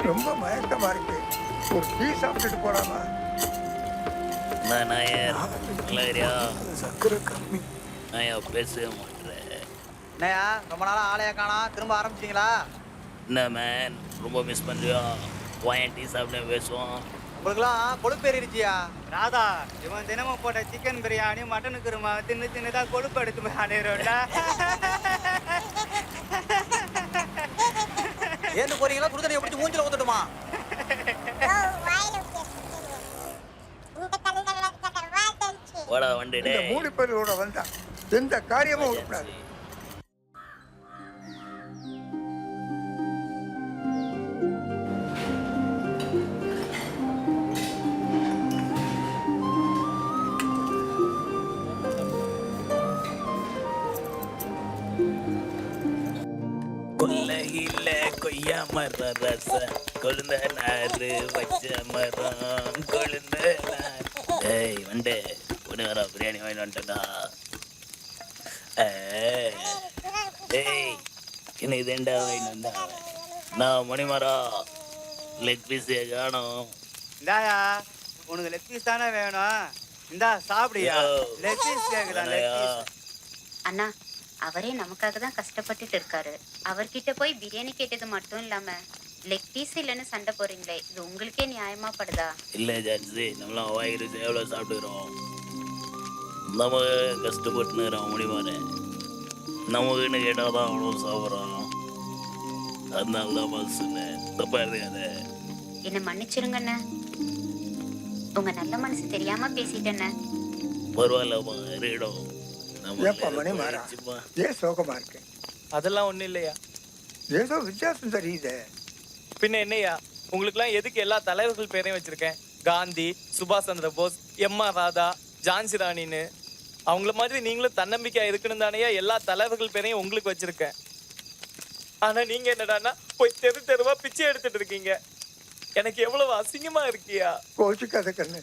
ரொம்ப மயக்கமா இருக்கு. ஒரு டீ சாப்பிட்டுட்டு போலாமா? நாயர் மலேரியா சக்கரை கம்மி. நாயா பேசவே மாட்டேன். என்னையா ரொம்ப நாளா ஆளையா காணா, திரும்ப ஆரம்பிச்சிட்டீங்களா? என்ன மேன் ரொம்ப மிஸ் பண்ணுறியா? வாயன் டீ சாப்பிட பேசுவோம். உங்களுக்குலாம் கொழுப்பேறிடுச்சியா? ராதா, இவன் தினமும் போட்ட சிக்கன் பிரியாணி மட்டன் குருமா தின்னு தின்னுதான் கொழுப்பு எடுத்து ஆடையிறோம்ல. ஏந்து போறீங்களா? குடுதலையை பிடிச்சி மூஞ்சில ஊத்துட்டுமா? வாடா வண்டி இந்த மூணு பேரோட வந்தா எந்த காரியமும் விடக்கூடாது. கொல்லையில கொய்யா மரம் ரச கொழுந்த நாறு வச்ச மரம் கொழுந்த நாறு. ஏய் வண்டே ஒன்று வர பிரியாணி வாங்கி வந்துட்டா. ஏய் என்ன இதேண்டா வாங்கி வந்தா நான் மணிமரம் லெக் பீஸே காணும். இந்தாயா, உனக்கு லெக் பீஸ் தானே வேணும். இந்தா சாப்பிடுயா. லெக் பீஸ் கேக்குதான் லெக் பீஸ். அண்ணா, அவரே நமக்காக தான் கஷ்டப்பட்டுட்டு இருக்காரு. அவர்கிட்ட போய் பிரியாணி கேட்டது மட்டும் இல்லாம லெக் பீஸ் இல்லைன்னு சண்டை போறீங்களே, இது உங்களுக்கே நியாயமா படுதா? இல்லை ஜான்சி, நம்மளாம் வாயிரு எவ்வளோ சாப்பிட்டுக்கிறோம். நம்ம கஷ்டப்பட்டுனுக்கிறோம் முடிவாரு. நமக்குன்னு கேட்டால் தான் அவ்வளோ சாப்பிட்றோம். அதனால தான் மனசுன்னு தப்பா இருக்காது. என்ன மன்னிச்சிருங்கண்ண, உங்க நல்ல மனசு தெரியாம பேசிட்டேண்ண. பரவாயில்லம்மா இருக்கட்டும். ஏப்பா மணி மாறா, ஏன் சோகமா இருக்கு? அதெல்லாம் ஒண்ணும் இல்லையா. ஏதோ வித்தியாசம் தெரியுதே. பின்ன என்னையா, உங்களுக்குலாம் எதுக்கு எல்லா தலைவர்கள் பேரையும் வச்சிருக்கேன்? காந்தி, சுபாஷ் சந்திர போஸ், எம்.ஆர். ராதா, ஜான்சி ராணின்னு. அவங்கள மாதிரி நீங்களும் தன்னம்பிக்கையா இருக்கணும் தானேயா எல்லா தலைவர்கள் பேரையும் உங்களுக்கு வச்சிருக்கேன். ஆனா நீங்க என்னடான்னா போய் தெரு தெருவா பிச்சை எடுத்துட்டு இருக்கீங்க. எனக்கு எவ்வளவு அசிங்கமா இருக்கியா. கோச்சுக்காத கண்ணு.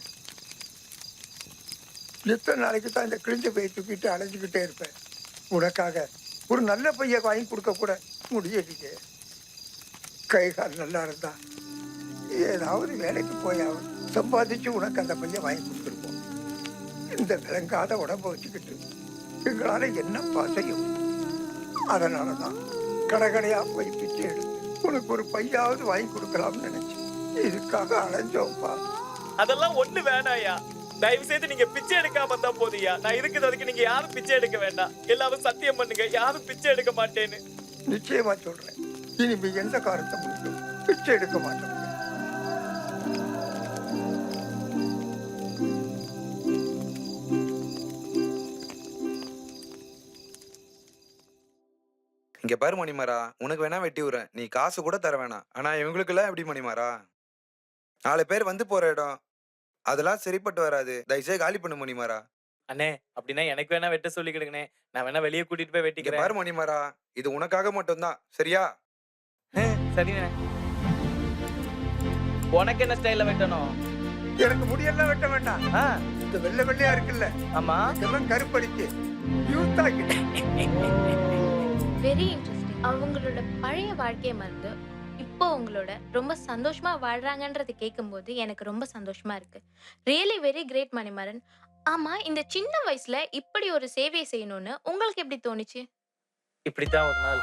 எத்தனை நாளைக்கு தான் இந்த கிழிஞ்ச பையை தூக்கிட்டு அலைஞ்சுக்கிட்டே இருப்பேன். உனக்காக ஒரு நல்ல பைய வாங்கி கொடுக்க கூட முடியலையே. கை கால் நல்லா இருந்தா ஏதாவது வேலைக்கு போய் சம்பாதிச்சு உனக்கு அந்த பையன் வாங்கி கொடுத்துருப்போம். இந்த விளங்காத உடம்ப வச்சுக்கிட்டு எங்களால என்னப்பா செய்யும்? அதனாலதான் கடைக்கடையா போய் பிச்சை எடுத்து உனக்கு ஒரு பையாவது வாங்கி கொடுக்கலாம்னு நினைச்சு இதுக்காக அலைஞ்சோம்ப்பா. அதெல்லாம் ஒண்ணு வேணாயா. தயவு செய்து நீங்க பிச்சை எடுக்காம இருந்தா போதியா. நான் இருக்கிற வரைக்கும் நீங்க யாரும் பிச்சை எடுக்க வேண்டாம். எல்லாரும் சத்தியம் பண்ணுங்க, யாரும் பிச்சை எடுக்க மாட்டேன்னு. நிச்சயமா சொல்றேன். இனிமே எந்த காரணத்தை முடியும் பிச்சை எடுக்க மாட்டோம். இங்க பாரு மணிமாரா, உனக்கு வேணா வெட்டி விடுறேன். நீ காசு கூட தர வேணாம். ஆனா இவங்களுக்கு எல்லாம் எப்படி மணிமாரா? 4 பேர் வந்து போற இடம், அதெல்லாம் சரிப்பட்டு வராது. தயவுசெய்து காலி பண்ணு மணிமாரா. அண்ணே, அப்படின்னா எனக்கு வேணா வெட்ட சொல்லிக்கிடுங்கண்ணே. நான் வேணா வெளியே கூட்டிட்டு போய் இங்க வெட்டிக்கிறேன். பாரு மணிமாரா, இது உனக்காக மட்டும்தான், சரியா? சரிண்ணே. உனக்கு என்ன ஸ்டைல்ல வெட்டணும்? எனக்கு முடியெல்லாம் வெட்ட வேண்டாம். இந்த வெள்ளை வெள்ளையா இருக்குல்ல, ஆமா, இதெல்லாம் கருப்படிக்கு யூத் ஆக்கிட்டு. Very interesting. அவங்களோட பழைய வாழ்க்கையை மறந்து இப்போ உங்களோட ரொம்ப சந்தோஷமா வாழ்றாங்கன்றது கேட்கும்போது எனக்கு ரொம்ப சந்தோஷமா இருக்கு. Really very great Manimaran. ஆமா, இந்த சின்ன வயசுல இப்படி ஒரு சேவையை செய்யணும்னு உங்களுக்கு எப்படி தோணுச்சு? இப்படித்தான் ஒரு நாள்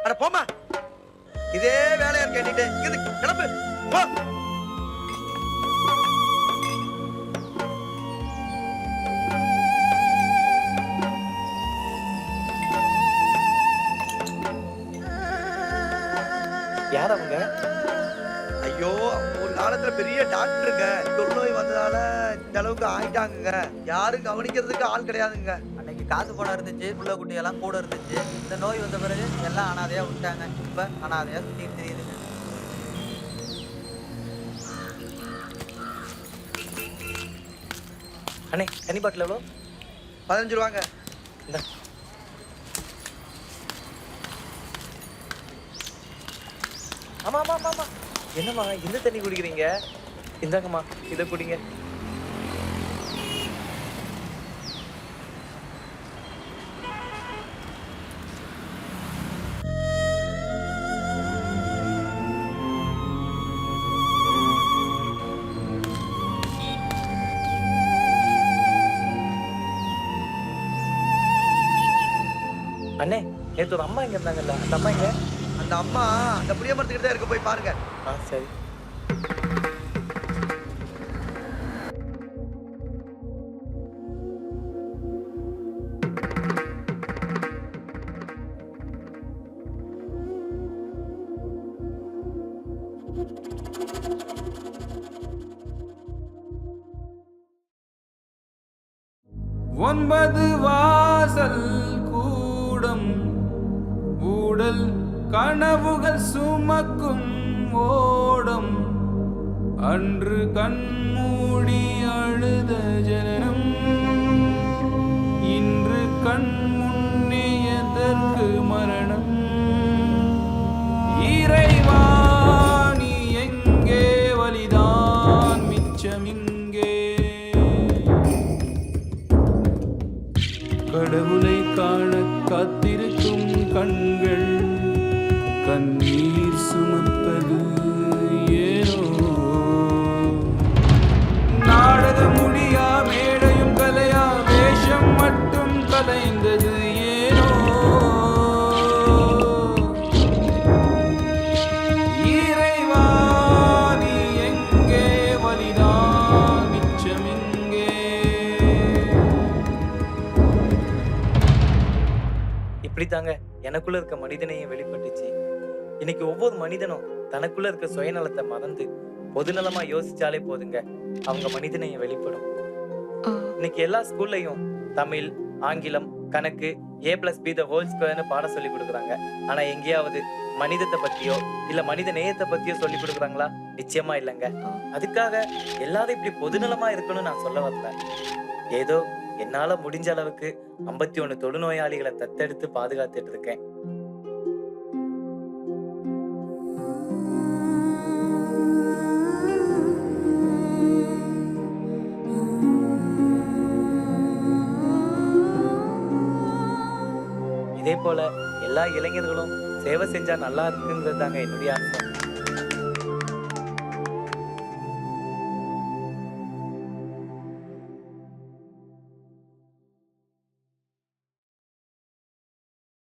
அட போமா, இதே வேலையா கேட்டுட்டு இது கிளம்பு போ. யார் அவங்க? ஐயோ, ஒரு காலத்துல பெரிய டாக்டருங்க. தொழுநோய் வந்ததால இந்த அளவுக்கு ஆயிட்டாங்க. யாரும் கவனிக்கிறதுக்கு ஆள் கிடையாதுங்க. அன்னைக்கு காசு பணம் இருந்துச்சு, புள்ள குட்டி எல்லாம் கூட இருந்துச்சு. இந்த நோய் வந்த பிறகு எல்லாம் அனாதையா விட்டாங்க. இப்ப அனாதையா சுத்திட்டு தெரியுதுங்க. அண்ணே, தண்ணி பாட்டில் எவ்வளோ? 15 ரூபாங்க. இந்த ஆமா ஆமா ஆமா ஆமா. என்னம்மா இந்த தண்ணி குடிக்கிறீங்க? இந்தாங்கம்மா, இதை குடிங்க. அண்ணே நேற்று ஒரு அம்மா இங்க இருந்தாங்கல்ல, அந்த அம்மா இங்க. அந்த அம்மா அந்த புளிய மரத்துக்கிட்ட தான் இருக்கு, போய் பாருங்க. சரி. ஒன்பது வாசல் கூடம் ஊடல் கனவுகள் சுமக்கும் ஓடம் அன்று கண்மூடி அழுத ஜனனம் இன்று கண் முன்னே எதற்கு மரணம் இறைவா நீ எங்கே வலிதான் மிச்சமிங்கே கடவுளை காண காத்திருக்கும் கண்கள் கண்ணீர் சுமப்பது ஏனோ நாடகம் முடியா மேடையும் கலையா வேஷம் மட்டும் கலைந்தது ஏனோ இறைவா நீ எங்கே வலிதான் மிச்சமிங்கே இப்படித்தாங்க எனக்குள்ள இருக்க மனிதனையும் வெளிப்பட்டுச்சு. இன்னைக்கு ஒவ்வொரு மனிதனும் தனக்குள்ள இருக்க சுயநலத்தை மறந்து பொதுநலமா யோசிச்சாலே போதுங்க, அவங்க மனிதனையும் வெளிப்படும். இன்னைக்கு எல்லா ஸ்கூல்லையும் தமிழ், ஆங்கிலம், கணக்கு, A+B² பாடம் சொல்லி கொடுக்குறாங்க. ஆனா எங்கேயாவது மனிதத்தை பத்தியோ இல்ல மனித நேயத்தை பத்தியோ சொல்லி கொடுக்குறாங்களா? நிச்சயமா இல்லைங்க. அதுக்காக எல்லாரும் இப்படி பொதுநலமா இருக்கணும்னு நான் சொல்ல வரல. ஏதோ என்னால முடிஞ்ச அளவுக்கு 51 தொழுநோயாளிகளை தத்தெடுத்து பாதுகாத்துட்டு இருக்கேன். இதே போல எல்லா இளைஞர்களும் சேவை செஞ்சா நல்லா இருக்குங்கிறது தாங்க என்னுடைய ஆசை.